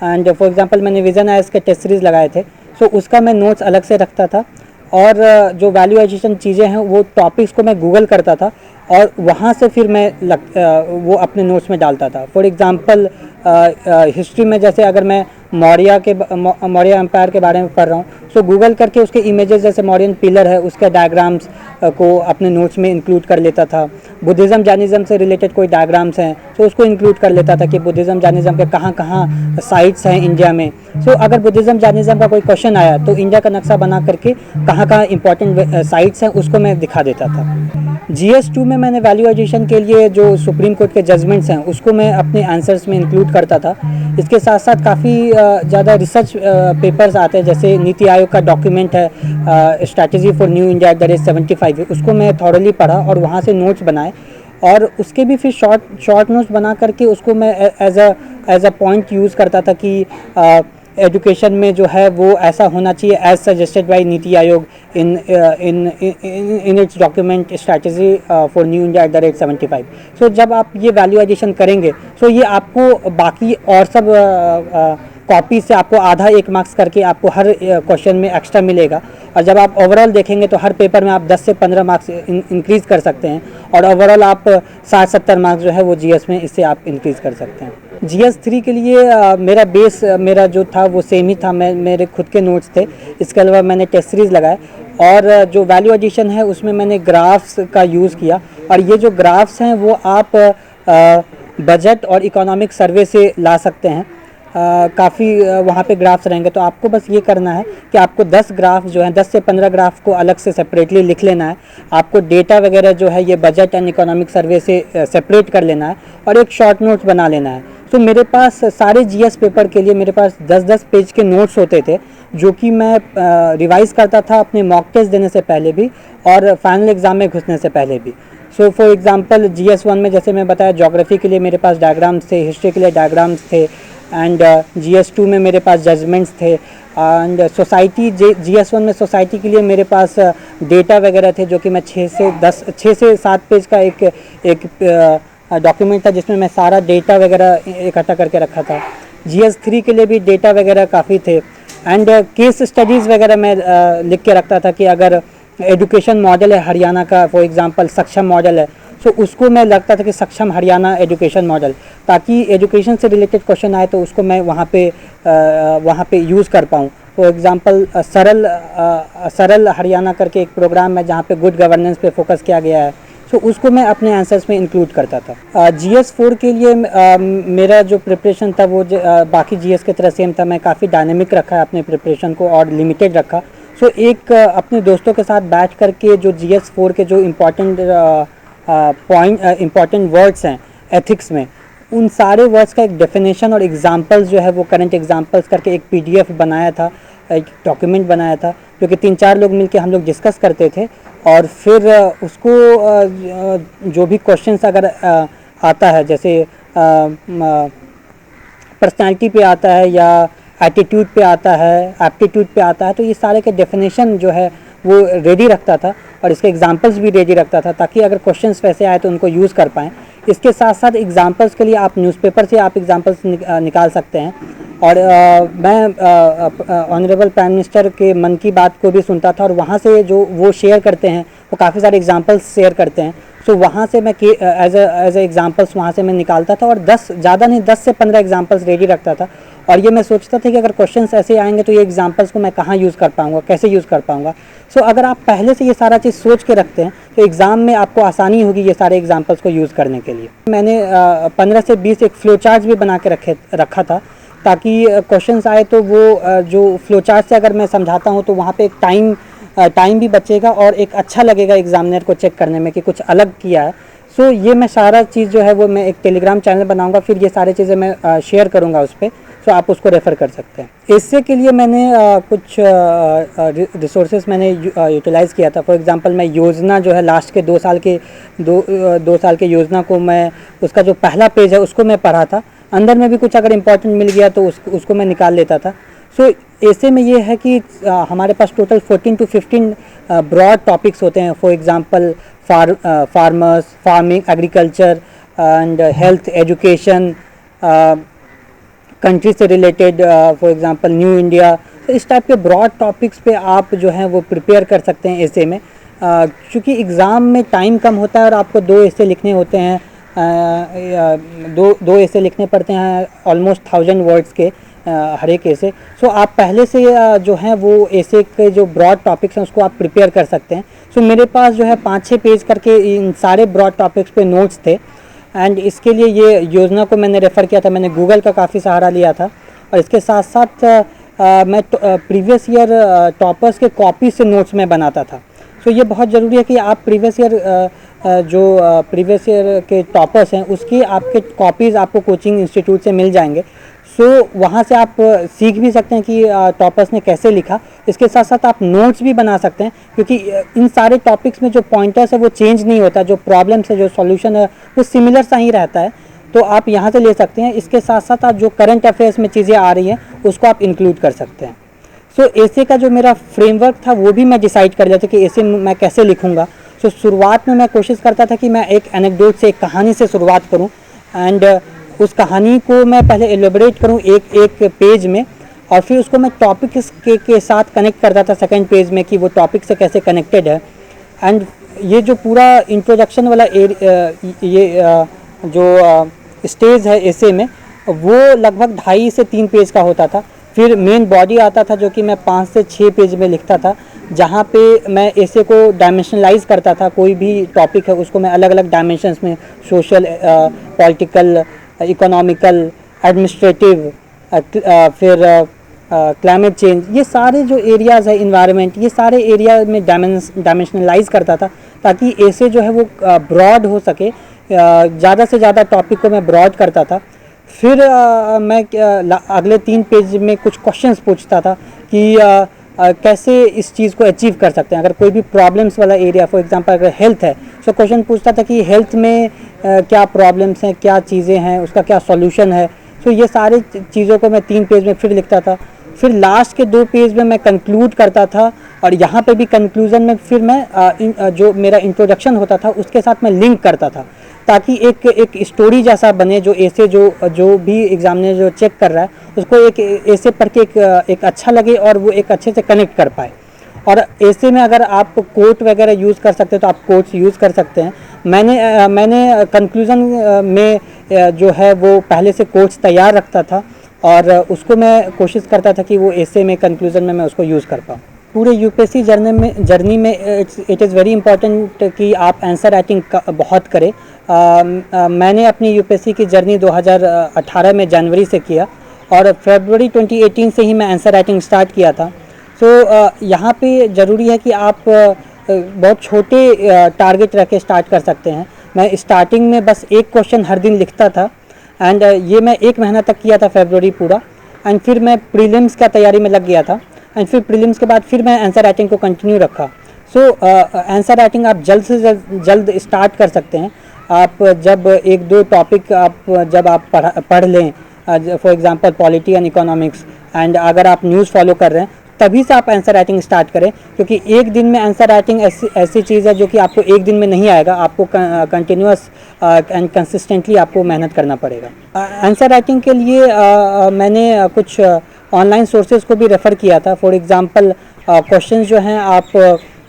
एंड फॉर एग्जांपल मैंने विजन आईएएस के टेस्ट सीरीज़ लगाए थे, सो उसका मैं नोट्स अलग से रखता था और जो वैल्यू एडिशन चीज़ें हैं वो टॉपिक्स को मैं गूगल करता था और वहाँ से फिर मैं वो अपने नोट्स में डालता था। फॉर एग्जांपल हिस्ट्री में जैसे अगर मैं मौर्य एम्पायर के बारे में पढ़ रहा हूँ, सो गूगल करके उसके इमेजेस जैसे मौर्यन पिलर है उसके डायग्राम्स को अपने नोट्स में इंक्लूड कर लेता था। बुद्धिज़्म जैनिज़्म से रिलेटेड कोई डायग्राम्स हैं तो उसको इंक्लूड कर लेता था कि बुद्धिज़्म जैनिज़्म के कहाँ कहाँ साइट्स हैं इंडिया में। सो अगर बुद्धिज़्म जैनिज़्म का कोई क्वेश्चन आया तो इंडिया का नक्शा बना करके कहाँ कहाँ इंपॉर्टेंट साइट्स हैं उसको मैं दिखा देता था। GS2 में मैंने वैल्यू एडिशन के लिए जो सुप्रीम कोर्ट के जजमेंट्स हैं उसको मैं अपने आंसर्स में इंक्लूड करता था। इसके साथ साथ काफ़ी ज़्यादा रिसर्च पेपर्स आते हैं, जैसे नीति आयोग का डॉक्यूमेंट है स्ट्रैटेजी फॉर न्यू इंडिया @75, उसको मैं थॉरली पढ़ा और वहाँ से नोट्स बनाए और उसके भी फिर शॉर्ट नोट्स बना करके उसको मैं एज अ पॉइंट यूज़ करता था कि एजुकेशन में जो है वो ऐसा होना चाहिए as suggested by NITI Aayog in its document strategy for new India @75। सो जब आप ये वैल्यू एडिशन करेंगे सो ये आपको बाकी और सब कॉपी से आपको आधा 1 मार्क्स करके आपको हर क्वेश्चन में एक्स्ट्रा मिलेगा और जब आप ओवरऑल देखेंगे तो हर पेपर में आप 10 से 15 मार्क्स इंक्रीज़ कर सकते हैं और ओवरऑल आप 60-70 मार्क्स जो है वो GS में इससे आप इंक्रीज़ कर सकते हैं। GS3 के लिए मेरा बेस मेरा जो था वो सेम ही था, मेरे खुद के नोट्स थे। इसके अलावा मैंने टेस्ट सीरीज़ लगाए और जो वैल्यू एडिशन है उसमें मैंने ग्राफ्स का यूज़ किया और ये जो ग्राफ्स हैं वो आप बजट और इकोनॉमिक सर्वे से ला सकते हैं। काफ़ी वहाँ पे ग्राफ्स रहेंगे तो आपको बस ये करना है कि आपको 10 ग्राफ जो हैं 10 से 15 ग्राफ को अलग से सेपरेटली लिख लेना है। आपको डेटा वगैरह जो है ये बजट एंड इकोनॉमिक सर्वे से सेपरेट कर लेना है और एक शॉर्ट नोट्स बना लेना है। तो मेरे पास सारे GS पेपर के लिए मेरे पास 10-10 पेज के नोट्स होते थे जो कि मैं रिवाइज़ करता था अपने मॉक टेस्ट देने से पहले भी और फाइनल एग्ज़ाम में घुसने से पहले भी। सो फॉर एग्जांपल GS1 में जैसे मैं बताया ज्योग्राफी के लिए मेरे पास डायग्राम्स थे, हिस्ट्री के लिए डायग्राम्स थे एंड GS2 में मेरे पास जजमेंट्स थे एंड सोसाइटी GS1 में सोसाइटी के लिए मेरे पास डेटा वगैरह थे जो कि मैं 6 से 7 पेज का एक डॉक्यूमेंट था जिसमें मैं सारा डेटा वगैरह इकट्ठा करके रखा था। GS3 के लिए भी डेटा वगैरह काफ़ी थे एंड केस स्टडीज़ वगैरह मैं लिख के रखता था कि अगर एजुकेशन मॉडल है हरियाणा का, फॉर एग्जांपल सक्षम मॉडल है, सो उसको मैं लगता था कि सक्षम हरियाणा एजुकेशन मॉडल, ताकि एजुकेशन से रिलेटेड क्वेश्चन आए तो उसको मैं वहाँ पे यूज़ कर पाऊँ। फॉर एग्जांपल सरल हरियाणा करके एक प्रोग्राम है जहाँ पे गुड गवर्नेंस पे फोकस किया गया है, सो उसको मैं अपने आंसर्स में इंक्लूड करता था। GS4 के लिए मेरा जो प्रिपरेशन था वो बाकी GS की तरह सेम था। मैं काफ़ी डायनेमिक रखा है अपने प्रिपरेशन को और लिमिटेड रखा। सो एक अपने दोस्तों के साथ बैठ करके जो GS4 के जो इम्पॉर्टेंट वर्ड्स हैं एथिक्स में, उन सारे वर्ड्स का एक डेफिनेशन और एग्जांपल्स जो है वो करंट एग्जांपल्स करके एक PDF बनाया था, एक डॉक्यूमेंट बनाया था जो कि 3-4 लोग मिलके हम लोग डिस्कस करते थे और फिर उसको जो भी क्वेश्चंस अगर आता है जैसे पर्सनालिटी पे आता है या एटीट्यूड पे आता है, एप्टीट्यूड पे आता है, तो ये सारे के डेफिनेशन जो है वो रेडी रखता था और इसके एग्जांपल्स भी रेडी रखता था ताकि अगर क्वेश्चंस वैसे आए तो उनको यूज़ कर पाएँ। इसके साथ साथ एग्जांपल्स के लिए आप न्यूज़पेपर से आप एग्जांपल्स निकाल सकते हैं और मैं ऑनरेबल प्राइम मिनिस्टर के मन की बात को भी सुनता था और वहाँ से जो वो शेयर करते हैं वो काफ़ी सारे एग्जांपल्स शेयर करते हैं। सो वहाँ से मैं एज ए एग्जांपल्स वहाँ से मैं निकालता था और 10 से 15 एग्जांपल्स रेडी रखता था और ये मैं सोचता था कि अगर क्वेश्चंस ऐसे आएंगे तो ये एग्जांपल्स को मैं कहाँ यूज़ कर पाऊँगा, कैसे यूज़ कर पाऊँगा। सो अगर आप पहले से ये सारा चीज़ सोच के रखते हैं तो एग्ज़ाम में आपको आसानी होगी ये सारे एग्जांपल्स को यूज़ करने के लिए। मैंने 15 से 20 एक फ्लो चार्ट भी बना के रखा था ताकि क्वेश्चंस आए तो वो जो फ्लो चार्ट से अगर मैं समझाता हूँ तो वहाँ पे एक टाइम भी बचेगा और एक अच्छा लगेगा एग्जामिनर को चेक करने में कि कुछ अलग किया है। सो ये मैं सारा चीज़ जो है वो मैं एक टेलीग्राम चैनल बनाऊंगा, फिर ये सारी चीज़ें मैं शेयर करूंगा उस पर, सो आप उसको रेफ़र कर सकते हैं। इससे के लिए मैंने कुछ रिसोर्सेज मैंने यूटिलाइज़ किया था। फॉर एग्जांपल मैं योजना जो है लास्ट के 2 साल के योजना को मैं उसका जो पहला पेज है उसको मैं पढ़ा था। अंदर में भी कुछ अगर इम्पोर्टेंट मिल गया तो उसको मैं निकाल लेता था। सो ऐसे में ये है कि हमारे पास टोटल 14 to 15 ब्रॉड टॉपिक्स होते हैं। For example farmers, farming, agriculture and health, education, country से related, for example new India. तो इस टाइप के ब्रॉड टॉपिक्स पे आप जो हैं वो प्रिपेयर कर सकते हैं ऐसे में। क्योंकि एग्ज़ाम में टाइम कम होता है और आपको 2 ऐसे लिखने होते हैं, दो ऐसे लिखने पड़ते हैं ऑलमोस्ट 1000 वर्ड्स के हर एक ऐसे। सो आप पहले से जो हैं वो ऐसे के जो ब्रॉड टॉपिक्स हैं उसको आप प्रिपेयर कर सकते हैं। सो मेरे पास जो है 5-6 पेज करके इन सारे ब्रॉड टॉपिक्स पे नोट्स थे एंड इसके लिए ये योजना को मैंने रेफ़र किया था। मैंने गूगल का काफ़ी सहारा लिया था और इसके साथ साथ मैं प्रीवियस ईयर टॉपर्स के कॉपी से नोट्स में बनाता था। सो ये बहुत ज़रूरी है कि आप प्रीवियस ईयर प्रीवियस ईयर के टॉपर्स हैं उसकी आपके कॉपीज़ आपको कोचिंग इंस्टीट्यूट से मिल जाएंगे। सो वहाँ से आप सीख भी सकते हैं कि टॉपर्स ने कैसे लिखा। इसके साथ साथ आप नोट्स भी बना सकते हैं क्योंकि इन सारे टॉपिक्स में जो पॉइंटर्स है वो चेंज नहीं होता, जो प्रॉब्लम्स है, जो सॉल्यूशन है वो सिमिलर सा ही रहता है। तो आप यहाँ से ले सकते हैं। इसके साथ साथ आप जो करंट अफेयर्स में चीज़ें आ रही हैं उसको आप इंक्लूड कर सकते हैं। सो ऐसे का जो मेरा फ्रेमवर्क था वो भी मैं डिसाइड कर लिया था कि ऐसे मैं कैसे लिखूँगा। सो शुरुआत में मैं कोशिश करता था कि मैं एक एनेक्डोट से, एक कहानी से शुरुआत करूँ एंड उस कहानी को मैं पहले एलोबरेट करूँ एक पेज में और फिर उसको मैं टॉपिक के साथ कनेक्ट करता था सेकंड पेज में कि वो टॉपिक से कैसे कनेक्टेड है। एंड ये जो पूरा इंट्रोडक्शन वाला जो स्टेज है ऐसे में वो लगभग 2.5 से 3 पेज का होता था। फिर मेन बॉडी आता था जो कि मैं 5 से 6 पेज में लिखता था, जहाँ पे मैं ऐसे को डायमेंशनलाइज करता था। कोई भी टॉपिक है उसको मैं अलग अलग डायमेंशंस में, सोशल, पॉलिटिकल, इकोनॉमिकल, एडमिनिस्ट्रेटिव, फिर क्लाइमेट चेंज, ये सारे जो एरियाज़ है, इन्वायरमेंट, ये सारे एरिया में डायमेंशनलाइज करता था ताकि ऐसे जो है वो ब्रॉड हो सके। ज़्यादा से ज़्यादा टॉपिक को मैं ब्रॉड करता था। फिर मैं अगले 3 पेज में कुछ क्वेश्चंस पूछता था कि कैसे इस चीज़ को अचीव कर सकते हैं। अगर कोई भी प्रॉब्लम्स वाला एरिया, फॉर एग्जांपल अगर हेल्थ है, तो क्वेश्चन पूछता था कि हेल्थ में क्या प्रॉब्लम्स हैं, क्या चीज़ें हैं, उसका क्या सॉल्यूशन है। सो ये सारी चीज़ों को मैं 3 पेज में फिर लिखता था। फिर लास्ट के 2 पेज में मैं कंक्लूड करता था और यहाँ पे भी कंक्लूज़न में फिर मैं जो मेरा इंट्रोडक्शन होता था उसके साथ मैं लिंक करता था ताकि एक स्टोरी जैसा बने, जो ऐसे जो भी एग्जामिनर जो चेक कर रहा है उसको एक ऐसे पढ़ के एक अच्छा लगे और वो एक अच्छे से कनेक्ट कर पाए। और ऐसे में अगर आप कोट वगैरह यूज़ कर सकते हैं तो आप कोट्स यूज़ कर सकते हैं। मैंने कंक्लूज़न में जो है वो पहले से कोट्स तैयार रखता था और उसको मैं कोशिश करता था कि वो ऐसे में कंक्लूज़न में मैं उसको यूज़ कर पाऊँ। पूरे यूपीएससी जर्नी में इट इज़ वेरी इंपॉर्टेंट कि आप आंसर राइटिंग बहुत करें। मैंने अपनी यूपीएससी की जर्नी 2018 में जनवरी से किया और फरवरी 2018 से ही मैं आंसर राइटिंग स्टार्ट किया था। सो यहाँ पे ज़रूरी है कि आप बहुत छोटे टारगेट रख के स्टार्ट कर सकते हैं। मैं स्टार्टिंग में बस एक क्वेश्चन हर दिन लिखता था एंड ये मैं 1 महीना तक किया था, फरवरी पूरा। एंड फिर मैं प्रीलिम्स का तैयारी में लग गया था एंड फिर प्रीलिम्स के बाद फिर मैं आंसर राइटिंग को कंटिन्यू रखा। सो आंसर राइटिंग आप जल्द से जल्द स्टार्ट कर सकते हैं। आप जब 1-2 टॉपिक जब आप पढ़ लें, for example polity and economics, and अगर आप न्यूज़ फॉलो कर रहे हैं तभी से आप आंसर राइटिंग स्टार्ट करें, क्योंकि एक दिन में आंसर राइटिंग ऐसी चीज़ है जो कि आपको एक दिन में नहीं आएगा। आपको कंटिन्यूस एंड कंसिस्टेंटली आपको मेहनत करना पड़ेगा। आंसर राइटिंग के लिए मैंने कुछ ऑनलाइन सोर्सेज को भी रेफ़र किया था। फॉर एग्जांपल क्वेश्चंस जो हैं आप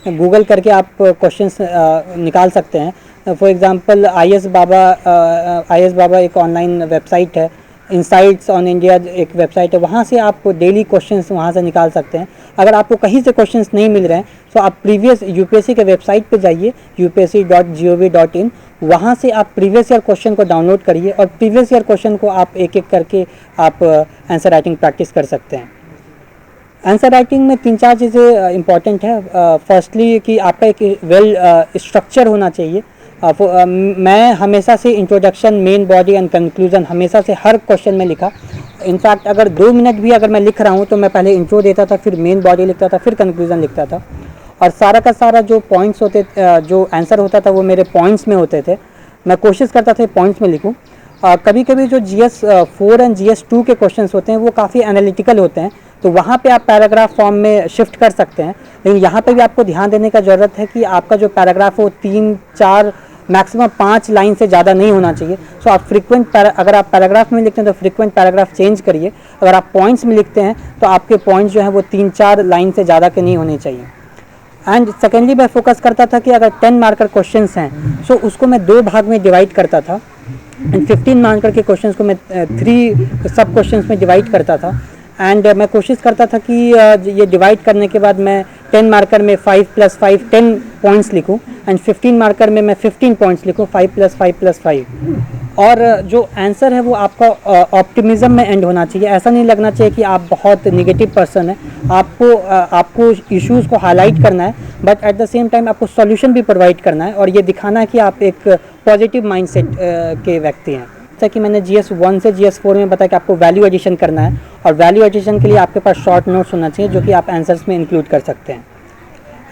गूगल करके आप क्वेश्चंस निकाल सकते हैं। फॉर एग्जांपल IS बाबा एक ऑनलाइन वेबसाइट है, इनसाइट्स ऑन इंडिया एक वेबसाइट है, वहाँ से आप डेली क्वेश्चंस वहाँ से निकाल सकते हैं। अगर आपको कहीं से क्वेश्चंस नहीं मिल रहे हैं तो आप प्रीवियस यूपीएससी के वेबसाइट पे जाइए, upsc.gov.in, वहाँ से आप प्रीवियस ईयर क्वेश्चन को डाउनलोड करिए और प्रीवियस ईयर क्वेश्चन को आप एक एक करके आप आंसर राइटिंग प्रैक्टिस कर सकते हैं। आंसर राइटिंग में 3-4 चीज़ें इंपॉर्टेंट है। फर्स्टली कि आपका एक वेल स्ट्रक्चर होना चाहिए। मैं हमेशा से introduction, main body and conclusion हमेशा से हर क्वेश्चन में लिखा। इनफैक्ट अगर 2 मिनट भी अगर मैं लिख रहा हूँ तो मैं पहले इंट्रो देता था, फिर मेन बॉडी लिखता था, फिर कंक्लूजन लिखता था। और सारा का सारा जो पॉइंट्स होते, जो आंसर होता था वो मेरे पॉइंट्स में होते थे। मैं कोशिश करता था पॉइंट्स में लिखूँ। कभी कभी जो GS 4 एंड GS 2 के क्वेश्चंस होते हैं वो काफ़ी एनालिटिकल होते हैं, तो वहाँ पे आप पैराग्राफ फॉर्म में शिफ्ट कर सकते हैं। लेकिन यहाँ पे भी आपको ध्यान देने का ज़रूरत है कि आपका जो पैराग्राफ हो 3-4 मैक्सिमम 5 लाइन से ज़्यादा नहीं होना चाहिए। सो आप अगर आप पैराग्राफ में लिखते हैं तो फ्रिक्वेंट पैराग्राफ चेंज करिए। अगर आप पॉइंट्स में लिखते हैं तो आपके पॉइंट्स जो हैं वो 3-4 लाइन से ज़्यादा के नहीं होने चाहिए। एंड सेकेंडली मैं फोकस करता था कि अगर 10 मार्कर क्वेश्चंस हैं सो उसको मैं 2 भाग में डिवाइड करता था, एंड 15 मार्कर के क्वेश्चंस को मैं 3 सब क्वेश्चंस में डिवाइड करता था। एंड मैं कोशिश करता था कि ये डिवाइड करने के बाद मैं 10 मार्कर में 5 + 5 10 पॉइंट्स लिखूं, एंड 15 मार्कर में मैं 15 पॉइंट्स लिखूं, 5 + 5 + 5। और जो आंसर है वो आपका ऑप्टिमिज्म में एंड होना चाहिए। ऐसा नहीं लगना चाहिए कि आप बहुत नेगेटिव पर्सन है। आपको इश्यूज़ को हाईलाइट करना है, but at the same time आपको सॉल्यूशन भी प्रोवाइड करना है और ये दिखाना है कि आप एक पॉजिटिव माइंडसेट के व्यक्ति हैं। जैसा कि मैंने GS 1 से GS 4 में बताया कि आपको वैल्यू एडिशन करना है, और वैल्यू एडिशन के लिए आपके पास शॉर्ट नोट्स होना चाहिए जो कि आप आंसर्स में इंक्लूड कर सकते हैं।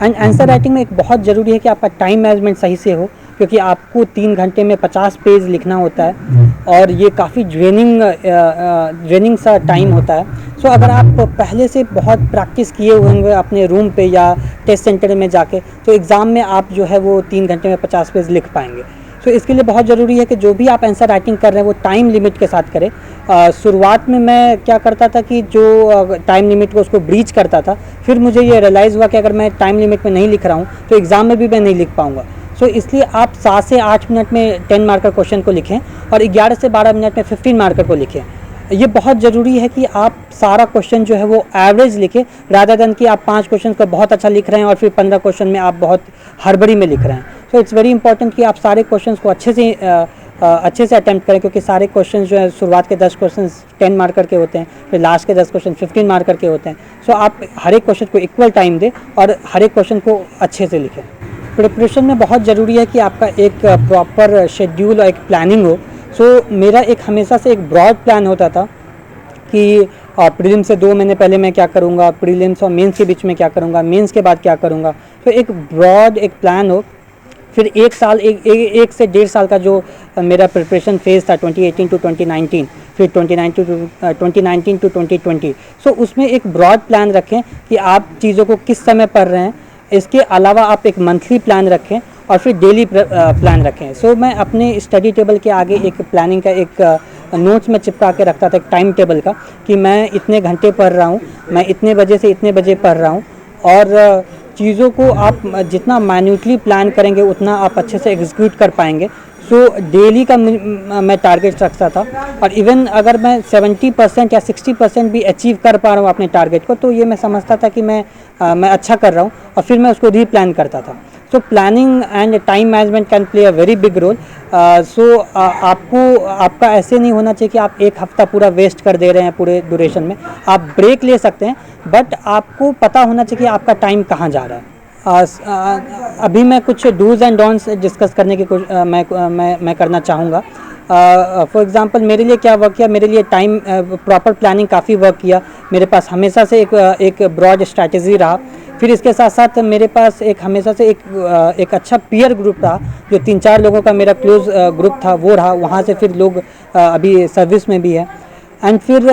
एंड आंसर राइटिंग में एक बहुत ज़रूरी है कि आपका टाइम मैनेजमेंट सही से हो, क्योंकि आपको 3 घंटे में 50 पेज लिखना होता है और ये काफ़ी ड्रेनिंग सा टाइम होता है। सो अगर आप पहले से बहुत प्रैक्टिस किए हुए होंगे अपने रूम पे या टेस्ट सेंटर में जाके, तो एग्ज़ाम में आप जो है वो 3 घंटे में 50 पेज लिख पाएंगे। सो इसके लिए बहुत ज़रूरी है कि जो भी आप आंसर राइटिंग कर रहे हैं वो टाइम लिमिट के साथ करें। शुरुआत में मैं क्या करता था कि जो टाइम लिमिट को उसको ब्रीच करता था, फिर मुझे ये रियलाइज़ हुआ कि अगर मैं टाइम लिमिट में नहीं लिख रहा हूँ तो एग्ज़ाम में भी मैं नहीं लिख पाऊँगा। सो इसलिए आप 7 से 8 मिनट में 10 मार्कर क्वेश्चन को लिखें और 11 से 12 मिनट में 15 मार्कर को लिखें। ये बहुत ज़रूरी है कि आप सारा क्वेश्चन जो है वो एवरेज लिखें, रादर देन कि आप 5 क्वेश्चन को बहुत अच्छा लिख रहे हैं और फिर 15 क्वेश्चन में आप बहुत हड़बड़ी में लिख रहे हैं। सो इट्स वेरी इंपॉर्टेंट कि आप सारे क्वेश्चंस को अच्छे से अटैम्प्ट करें, क्योंकि सारे क्वेश्चंस जो है शुरुआत के 10 क्वेश्चंस 10 मार्कर के होते हैं, फिर लास्ट के 10 क्वेश्चन 15 मार्कर के होते हैं। सो आप हर एक क्वेश्चन को इक्वल टाइम दें और हर एक क्वेश्चन को अच्छे से लिखें। प्रिपरेशन में बहुत ज़रूरी है कि आपका एक प्रॉपर शेड्यूल और एक प्लानिंग हो। सो मेरा एक हमेशा से एक ब्रॉड प्लान होता था कि प्रीलिम्स से 2 महीने पहले मैं क्या करूँगा, प्रीलिम्स और मेंस के बीच में क्या करूँगा, मेंस के बाद क्या करूँगा। तो एक ब्रॉड एक प्लान हो। फिर 1 साल 1 से 1.5 साल का जो मेरा प्रिपरेशन फेज़ था 2018 to 2019, फिर 2019 to 2020। सो उसमें एक ब्रॉड प्लान रखें कि आप चीज़ों को किस समय पढ़ रहे हैं। इसके अलावा आप एक मंथली प्लान रखें और फिर डेली प्लान रखें। सो मैं अपने स्टडी टेबल के आगे एक प्लानिंग का एक नोट्स में चिपका के रखता था, एक टाइम टेबल का, कि मैं इतने घंटे पढ़ रहा हूँ, मैं इतने बजे से इतने बजे पढ़ रहा हूँ। और चीज़ों को आप जितना माइन्यूटली प्लान करेंगे उतना आप अच्छे से एग्जीक्यूट कर पाएंगे। सो डेली का मैं टारगेट रखता था, और इवन अगर मैं 70% या 60% भी अचीव कर पा रहा हूँ अपने टारगेट को, तो ये मैं समझता था कि मैं अच्छा कर रहा हूँ, और फिर मैं उसको रीप्लान करता था। So planning and time management can play a very big role. So आपका ऐसे नहीं होना चाहिए कि आप 1 हफ्ता पूरा वेस्ट कर दे रहे हैं पूरे ड्यूरेशन में। आप ब्रेक ले सकते हैं, बट आपको पता होना चाहिए कि आपका टाइम कहाँ जा रहा है। अभी मैं कुछ डूज एंड डोंट्स डिस्कस करने की मैं करना चाहूँगा। फॉर एग्ज़ाम्पल मेरे लिए क्या वर्क किया, मेरे लिए टाइम प्रॉपर प्लानिंग काफ़ी वर्क किया। मेरे पास हमेशा से एक ब्रॉड स्ट्रैटेजी रहा। फिर इसके साथ साथ मेरे पास हमेशा से एक अच्छा पीयर ग्रुप रहा, जो 3-4 लोगों का मेरा क्लोज ग्रुप था वो रहा। वहाँ से फिर लोग अभी सर्विस में भी है। एंड फिर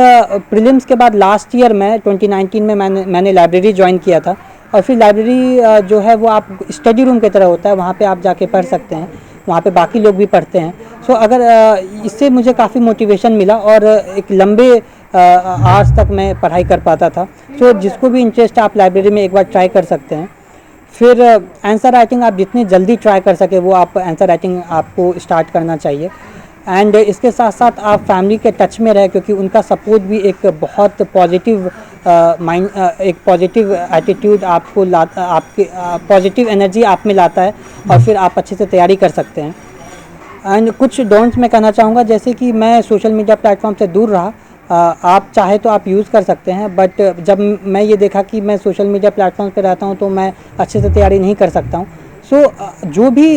प्रीलिम्स के बाद लास्ट ईयर में 2019 में मैंने लाइब्रेरी ज्वाइन किया था। और फिर लाइब्रेरी जो है वो आप स्टडी रूम की तरह होता है, वहाँ पे आप जाके पढ़ सकते हैं, वहाँ पे बाकी लोग भी पढ़ते हैं। सो अगर इससे मुझे काफ़ी मोटिवेशन मिला और एक लंबे आवर्स तक मैं पढ़ाई कर पाता था। सो जिसको भी इंटरेस्ट है आप लाइब्रेरी में एक बार ट्राई कर सकते हैं। फिर आंसर राइटिंग आप जितनी जल्दी ट्राई कर सके वो आप आंसर राइटिंग आपको स्टार्ट करना चाहिए। एंड इसके साथ साथ आप फैमिली के टच में रहे, क्योंकि उनका सपोर्ट भी एक बहुत पॉजिटिव एक पॉजिटिव एटीट्यूड आपको लाता, आपके पॉजिटिव एनर्जी आप में लाता है, और फिर आप अच्छे से तैयारी कर सकते हैं। एंड कुछ डोंट्स मैं कहना चाहूँगा, जैसे कि मैं सोशल मीडिया प्लेटफॉर्म से दूर रहा। आप चाहे तो आप यूज़ कर सकते हैं, बट जब मैं ये देखा कि मैं सोशल मीडिया प्लेटफॉर्म पे रहता हूँ तो मैं अच्छे से तैयारी नहीं कर सकता हूँ। सो जो भी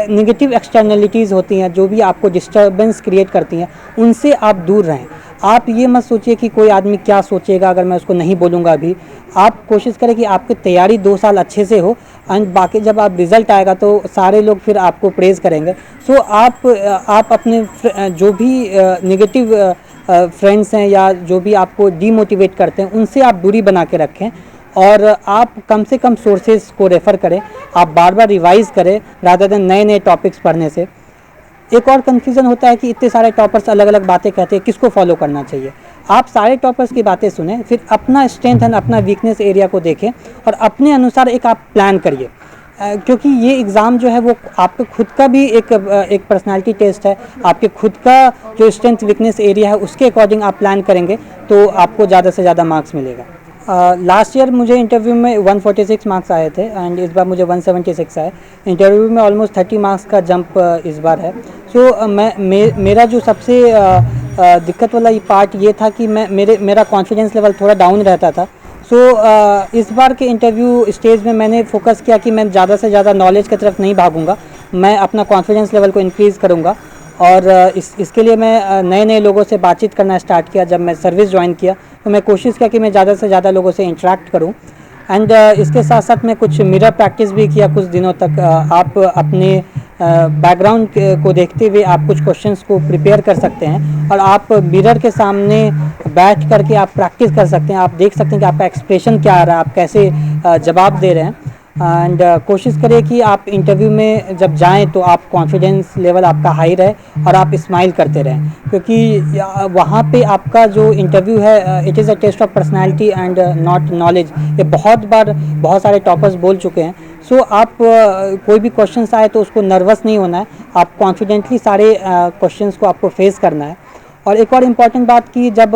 नेगेटिव एक्सटर्नलिटीज़ होती हैं, जो भी आपको डिस्टर्बेंस क्रिएट करती हैं, उनसे आप दूर रहें। आप ये मत सोचिए कि कोई आदमी क्या सोचेगा अगर मैं उसको नहीं बोलूँगा अभी। आप कोशिश करें कि आपकी तैयारी 2 साल अच्छे से हो एंड बाकी जब आप रिज़ल्ट आएगा तो सारे लोग फिर आपको प्रेज़ करेंगे। सो आप अपने जो भी नेगेटिव फ्रेंड्स हैं या जो भी आपको डीमोटिवेट करते हैं उनसे आप दूरी बना के रखें और आप कम से कम सोर्सेज को रेफ़र करें। आप बार बार रिवाइज़ करें रादर देन नए नए टॉपिक्स पढ़ने से। एक और कन्फ्यूज़न होता है कि इतने सारे टॉपर्स अलग अलग बातें कहते हैं, किसको फॉलो करना चाहिए। आप सारे टॉपर्स की बातें सुनें, फिर अपना स्ट्रेंथ एंड अपना वीकनेस एरिया को देखें और अपने अनुसार एक आप प्लान करिए। क्योंकि ये एग्ज़ाम जो है वो आपके खुद का भी एक पर्सनालिटी टेस्ट है। आपके खुद का जो स्ट्रेंथ वीकनेस एरिया है उसके अकॉर्डिंग आप प्लान करेंगे तो आपको ज़्यादा से ज़्यादा मार्क्स मिलेगा। लास्ट ईयर मुझे इंटरव्यू में 146 मार्क्स आए थे एंड इस बार मुझे 176 आए। इंटरव्यू में ऑलमोस्ट 30 मार्क्स का जंप इस बार है। सो मेरा जो सबसे दिक्कत वाला ये पार्ट ये था कि मेरा कॉन्फिडेंस लेवल थोड़ा डाउन रहता था। सो इस बार के इंटरव्यू स्टेज में मैंने फोकस किया कि मैं ज़्यादा से ज़्यादा नॉलेज की तरफ नहीं भागूंगा, मैं अपना कॉन्फिडेंस लेवल को इंक्रीज़ करूंगा। और इसके लिए मैं नए नए लोगों से बातचीत करना स्टार्ट किया। जब मैं सर्विस ज्वाइन किया तो मैं कोशिश किया कि मैं ज़्यादा से ज़्यादा लोगों से इंटरेक्ट करूं एंड इसके साथ साथ मैं कुछ मिरर प्रैक्टिस भी किया कुछ दिनों तक। आप अपने बैकग्राउंड को देखते हुए आप कुछ क्वेश्चंस को प्रिपेयर कर सकते हैं और आप मिरर के सामने बैठ करके आप प्रैक्टिस कर सकते हैं। आप देख सकते हैं कि आपका एक्सप्रेशन क्या आ रहा है, आप कैसे जवाब दे रहे हैं एंड कोशिश करिए कि आप इंटरव्यू में जब जाएं तो आप कॉन्फिडेंस लेवल आपका हाई रहे और आप स्माइल करते रहें, क्योंकि वहाँ पे आपका जो इंटरव्यू है it is a test of personality and not knowledge. ये बहुत बार बहुत सारे टॉपर्स बोल चुके हैं। सो आप कोई भी क्वेश्चंस आए तो उसको नर्वस नहीं होना है, आप कॉन्फिडेंटली सारे क्वेश्चंस को आपको फेस करना है। और एक और इम्पॉर्टेंट बात कि जब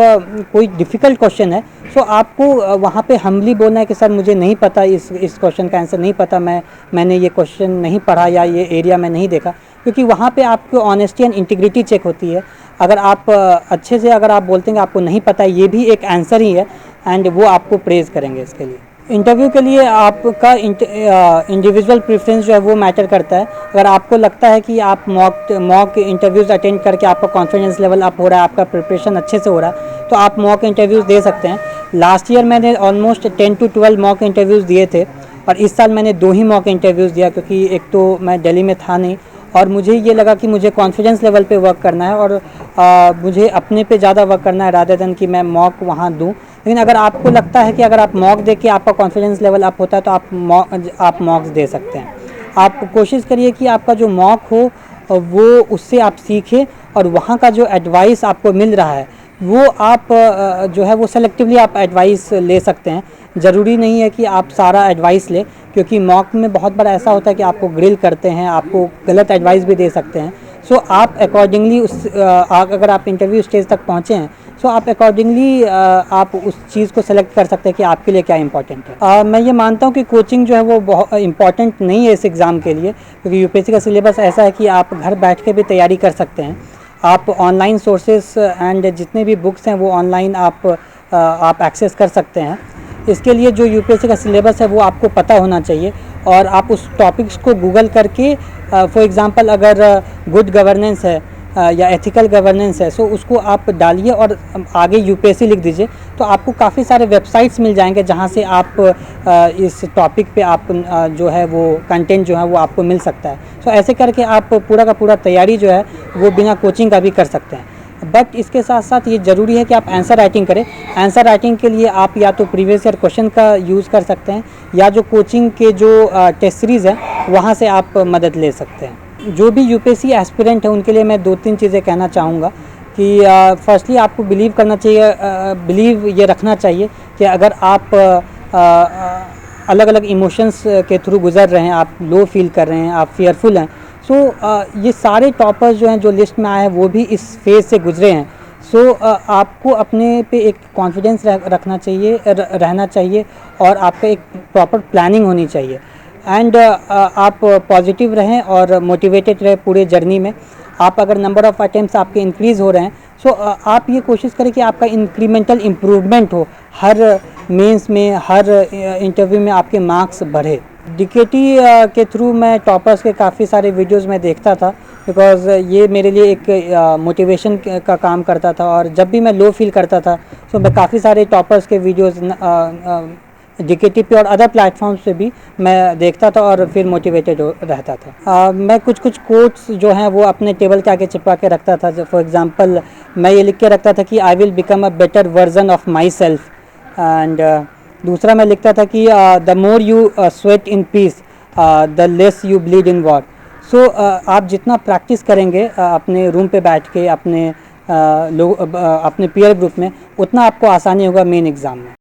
कोई डिफ़िकल्ट क्वेश्चन है तो आपको वहाँ पे हम्बली बोलना है कि सर मुझे नहीं पता, इस क्वेश्चन का आंसर नहीं पता, मैंने ये क्वेश्चन नहीं पढ़ा या ये एरिया में नहीं देखा। क्योंकि वहाँ पे आपको ऑनेस्टी एंड इंटीग्रिटी चेक होती है। अगर आप अच्छे से अगर आप बोलते हैं कि आपको नहीं पता, ये भी एक आंसर ही है एंड वो आपको प्रेज़ करेंगे इसके लिए। इंटरव्यू के लिए आपका इंडिविजुअल प्रेफरेंस जो है वो मैटर करता है। अगर आपको लगता है कि आप मॉक इंटरव्यूज़ अटेंड करके आपका कॉन्फिडेंस लेवल अप हो रहा है, आपका प्रिपरेशन अच्छे से हो रहा है, तो आप मॉक इंटरव्यूज़ दे सकते हैं। लास्ट ईयर मैंने ऑलमोस्ट 10 to 12 मॉक इंटरव्यूज़ दिए थे और इस साल मैंने 2 ही मॉक इंटरव्यूज़ दिया, क्योंकि एक तो मैं दिल्ली में था नहीं और मुझे ये लगा कि मुझे कॉन्फिडेंस लेवल पे वर्क करना है और मुझे अपने पे ज़्यादा वर्क करना है रादर देन कि मैं मॉक वहाँ दूँ। लेकिन अगर आपको लगता है कि अगर आप मॉक दे के आपका कॉन्फिडेंस लेवल अप होता है तो आप मॉक्स दे सकते हैं। आप कोशिश करिए कि आपका जो मॉक हो वो उससे आप सीखें और वहाँ का जो एडवाइस आपको मिल रहा है वो आप जो है वो सेलेक्टिवली आप एडवाइस ले सकते हैं। ज़रूरी नहीं है कि आप सारा एडवाइस लें, क्योंकि मॉक में बहुत बार ऐसा होता है कि आपको ग्रिल करते हैं, आपको गलत एडवाइस भी दे सकते हैं। सो आप अकॉर्डिंगली अगर आप इंटरव्यू स्टेज तक पहुँचे हैं सो आप अकॉर्डिंगली आप उस चीज़ को सेलेक्ट कर सकते हैं कि आपके लिए क्या इंपॉर्टेंट है। मैं ये मानता हूँ कि कोचिंग जो है वो बहुत इंपॉर्टेंट नहीं है इस एग्ज़ाम के लिए, क्योंकि यूपीएससी का सिलेबस ऐसा है कि आप घर बैठ के भी तैयारी कर सकते हैं। आप ऑनलाइन सोर्सेस एंड जितने भी बुक्स हैं वो ऑनलाइन आप एक्सेस कर सकते हैं। इसके लिए जो यूपीएससी का सिलेबस है वो आपको पता होना चाहिए और आप उस टॉपिक्स को गूगल करके फॉर एग्ज़ाम्पल अगर गुड गवर्नेंस है या एथिकल गवर्नेंस है सो उसको आप डालिए और आगे यूपीएससी लिख दीजिए, तो आपको काफ़ी सारे वेबसाइट्स मिल जाएंगे जहाँ से आप इस टॉपिक पे आप जो है वो कंटेंट जो है वो आपको मिल सकता है। सो ऐसे करके आप पूरा का पूरा तैयारी जो है वो बिना कोचिंग का भी कर सकते हैं। बट इसके साथ साथ ये ज़रूरी है कि आप आंसर राइटिंग करें। आंसर राइटिंग के लिए आप या तो प्रीवियस ईयर क्वेश्चन का यूज़ कर सकते हैं या जो कोचिंग के जो टेस्ट सीरीज़ हैं वहाँ से आप मदद ले सकते हैं। जो भी यूपीएससी एस्पिरेंट है उनके लिए मैं 2-3 चीज़ें कहना चाहूँगा कि फर्स्टली आपको बिलीव करना चाहिए, बिलीव ये रखना चाहिए कि अगर आप अलग अलग इमोशंस के थ्रू गुजर रहे हैं, आप लो फील कर रहे हैं, आप फेयरफुल हैं, सो ये सारे टॉपर्स जो हैं जो लिस्ट में आए हैं वो भी इस फेज़ से गुजरे हैं। सो आपको अपने पे एक कॉन्फिडेंस रखना चाहिए, रहना चाहिए और आपका एक प्रॉपर प्लानिंग होनी चाहिए एंड आप पॉजिटिव रहें और मोटिवेटेड रहें पूरे जर्नी में। आप अगर नंबर ऑफ़ अटेम्प्ट्स आपके इंक्रीज़ हो रहे हैं सो आप ये कोशिश करें कि आपका इंक्रीमेंटल इम्प्रूवमेंट हो, हर मेंस में हर इंटरव्यू में आपके मार्क्स बढ़े। डीकेटी के थ्रू मैं टॉपर्स के काफ़ी सारे वीडियोस में देखता था बिकॉज़ ये मेरे लिए एक मोटिवेशन का काम करता था। और जब भी मैं लो फील करता था तो मैं काफ़ी सारे टॉपर्स के वीडियोस DKTP और अदर प्लेटफॉर्म्स पे भी मैं देखता था और फिर मोटिवेटेड रहता था। मैं कुछ कोट्स जो हैं वो अपने टेबल के आगे चिपका के रखता था। फॉर एग्जांपल मैं ये लिख के रखता था कि I will become a better version of myself. And दूसरा मैं लिखता था कि the more you sweat in peace the less you bleed in war. So आप जितना प्रैक्टिस करेंगे अपने रूम पे बैठ के अपने अपने पीयर ग्रुप में, उतना आपको आसानी होगा मेन एग्ज़ाम में।